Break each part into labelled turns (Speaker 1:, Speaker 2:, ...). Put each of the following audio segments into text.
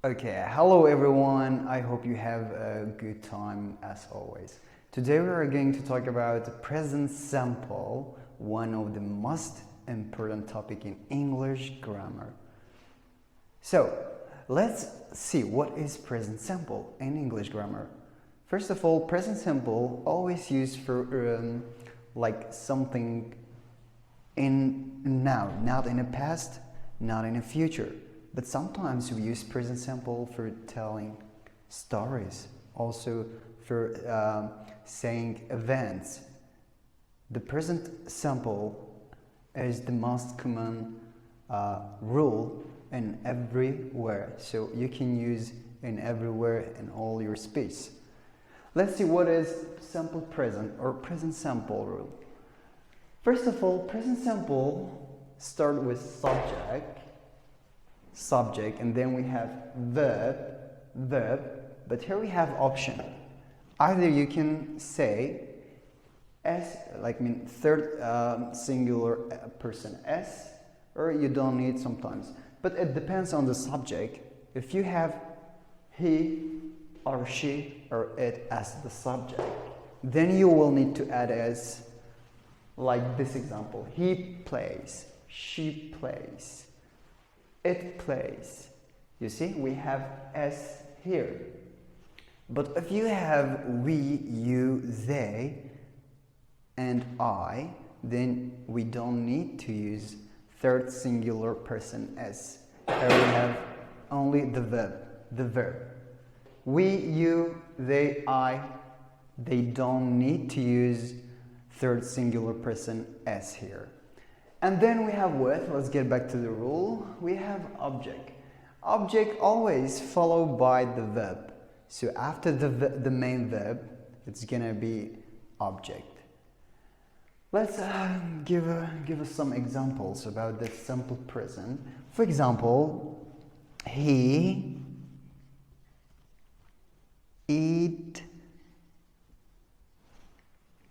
Speaker 1: Okay, hello everyone. I hope you have a good time as always. Today we are going to talk about the present simple, one of the most important topic in English grammar. So, let's see what is present simple in English grammar. First of all, present simple always used for like something in now, not in the past, not in the future. But sometimes we use present simple for telling stories, also for saying events. The present simple is the most common rule in everywhere, so you can use in everywhere in all your space. Let's see what is simple present or present simple rule. First of all, present simple start with subject, and then we have verb, but here we have option. Either you can say s, like third singular person s, or you don't need sometimes, but it depends on the subject. If you have he or she or it as the subject, then you will need to add s, like this example: he plays, she plays, it plays. You see, we have s here. But if you have we, you, they, and I, then we don't need to use third singular person s. Here we have only the verb. We, you, they, I, they don't need to use third singular person s here. And then we have with, let's get back to the rule, we have object. Object always followed by the verb. So after the main verb, it's gonna be object. Let's give us some examples about this simple present. For example, he eats,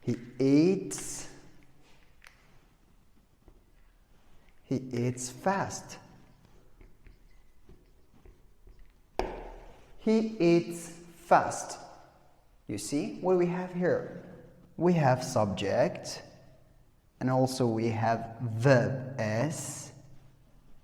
Speaker 1: he eats fast. He eats fast. You see what we have here? We have subject, and also we have verb s,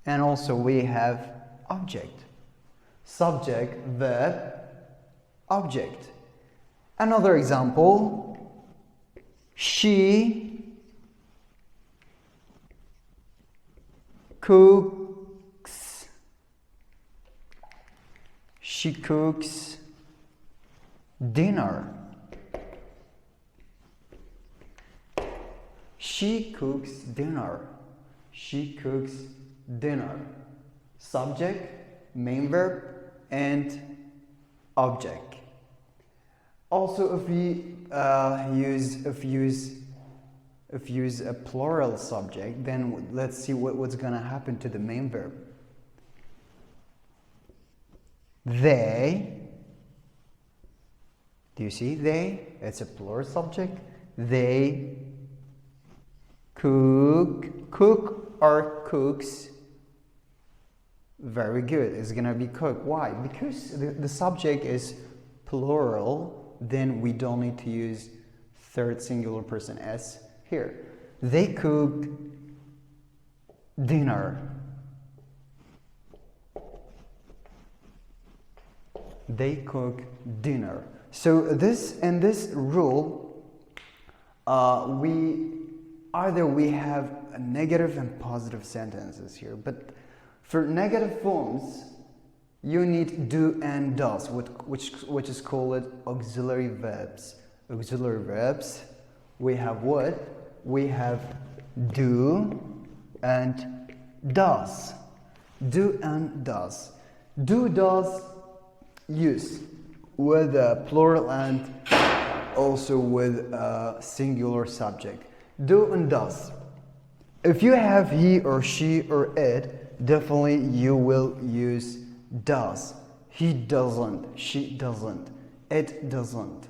Speaker 1: and also we have object. Subject, verb, object. Another example, she cooks. She cooks dinner. She cooks dinner. She cooks dinner. Subject, main verb, and object. Also, if we use a plural subject, then let's see what's gonna happen to the main verb. They, do you see they? It's a plural subject. They cook or cooks. Very good, it's gonna be cook. Why? Because the subject is plural, then we don't need to use third singular person s here. They cook dinner. They cook dinner. So this rule, we have a negative and positive sentences here, but for negative forms, you need do and does, which is called auxiliary verbs. Auxiliary verbs, we have what? We have do and does. Do and does. Do, does, use with a plural and also with a singular subject. Do and does. If you have he or she or it, definitely you will use does. He doesn't, she doesn't, it doesn't.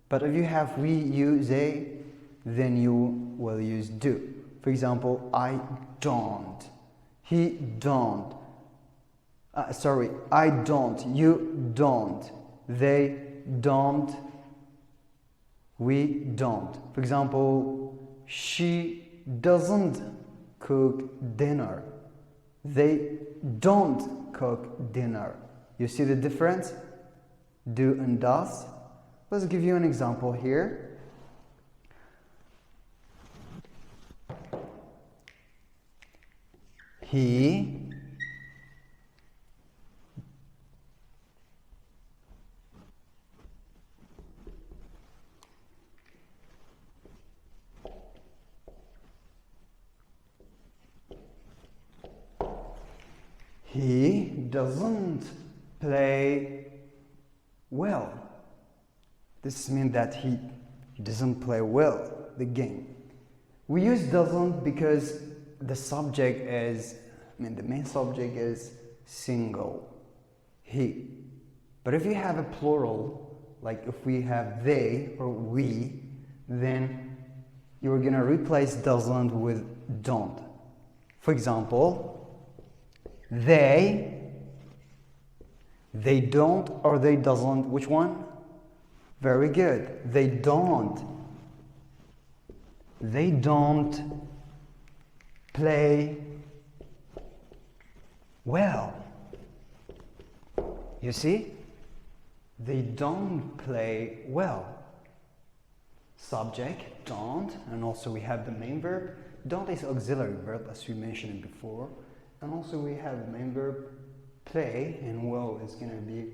Speaker 1: But if you have we, you, they, then you will use do. For example, I don't, he don't, Sorry, I don't, you don't, they don't, we don't. For example, she doesn't cook dinner. They don't cook dinner. You see the difference? Do and does. Let's give you an example here. He doesn't play well. This means that he doesn't play well the game. We use doesn't because the subject is, the main subject is single, he. But if you have a plural, like if we have they or we, then you're gonna replace doesn't with don't. For example, they don't or they doesn't, which one? Very good. They don't play well. You see? They don't play well. Subject, don't, and also we have the main verb. Don't is auxiliary verb, as we mentioned before. And also we have the main verb play, and well is going to be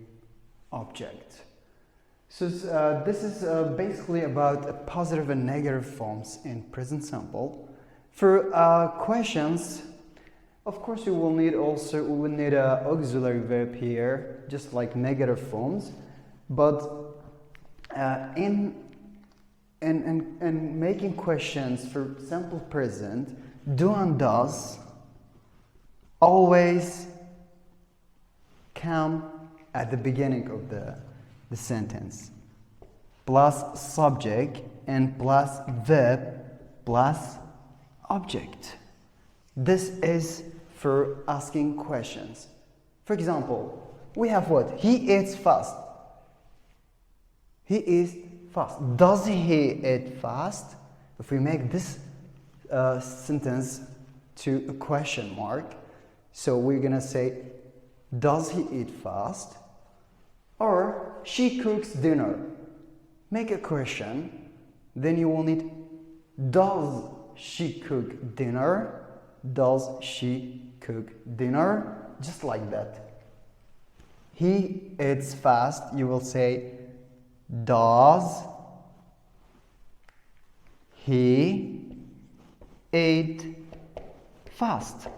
Speaker 1: object. So this is basically about positive and negative forms in present simple. For questions, of course we will need an auxiliary verb here, just like negative forms. But in making questions for simple present, do and does always come at the beginning of the sentence, plus subject and plus verb plus object. This is for asking questions. For example, we have what? He eats fast. He eats fast. Does he eat fast? If we make this sentence to a question mark, so we're gonna say, does he eat fast? Or she cooks dinner. Make a question, then you will need, does she cook dinner? Does she cook dinner? Just like that. He eats fast, you will say, does he eat fast?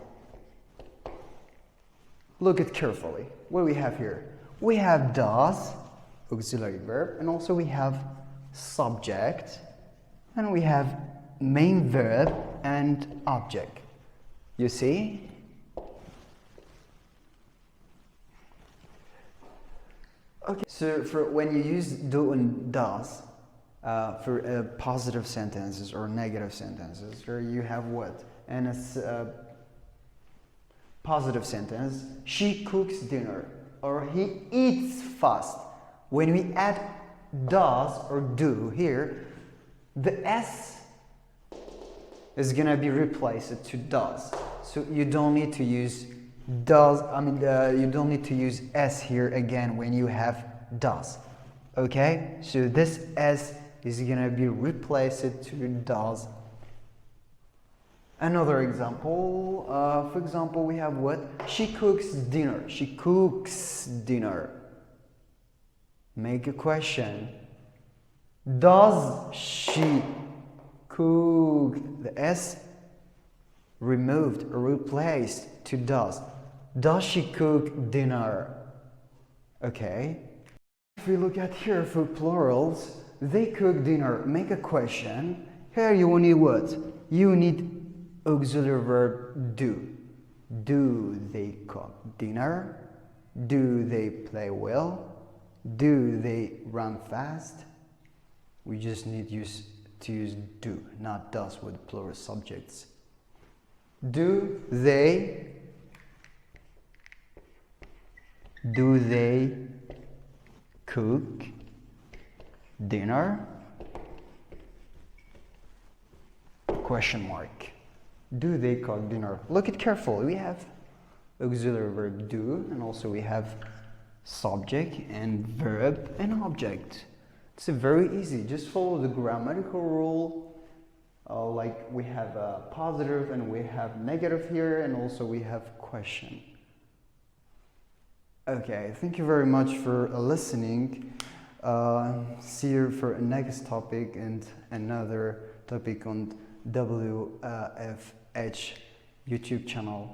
Speaker 1: Look at carefully. What do we have here? We have does, auxiliary verb, and also we have subject, and we have main verb and object. You see? Okay, so for when you use do and does for positive sentences or negative sentences, or you have what? And it's positive sentence, she cooks dinner, or he eats fast. When we add does or do here, the S is gonna be replaced to does. So you don't need to use does, you don't need to use S here again when you have does. Okay? So this S is gonna be replaced to does. Another example, for example, we have what? She cooks dinner. She cooks dinner. Make a question. Does she cook? The S removed or replaced to does. Does she cook dinner? Okay. If we look at here for plurals, they cook dinner. Make a question. Here you will need what? You need auxiliary verb do. Do they cook dinner? Do they play well? Do they run fast? We just need to use do, not does with plural subjects. Do they Do they cook dinner? Question mark. Do they cook dinner? Look it carefully. We have auxiliary verb do, and also we have subject and verb and object. It's very easy. Just follow the grammatical rule. Like we have a positive and we have negative here, and also we have question. Okay, thank you very much for listening. See you for a next topic and another topic on WFH YouTube channel.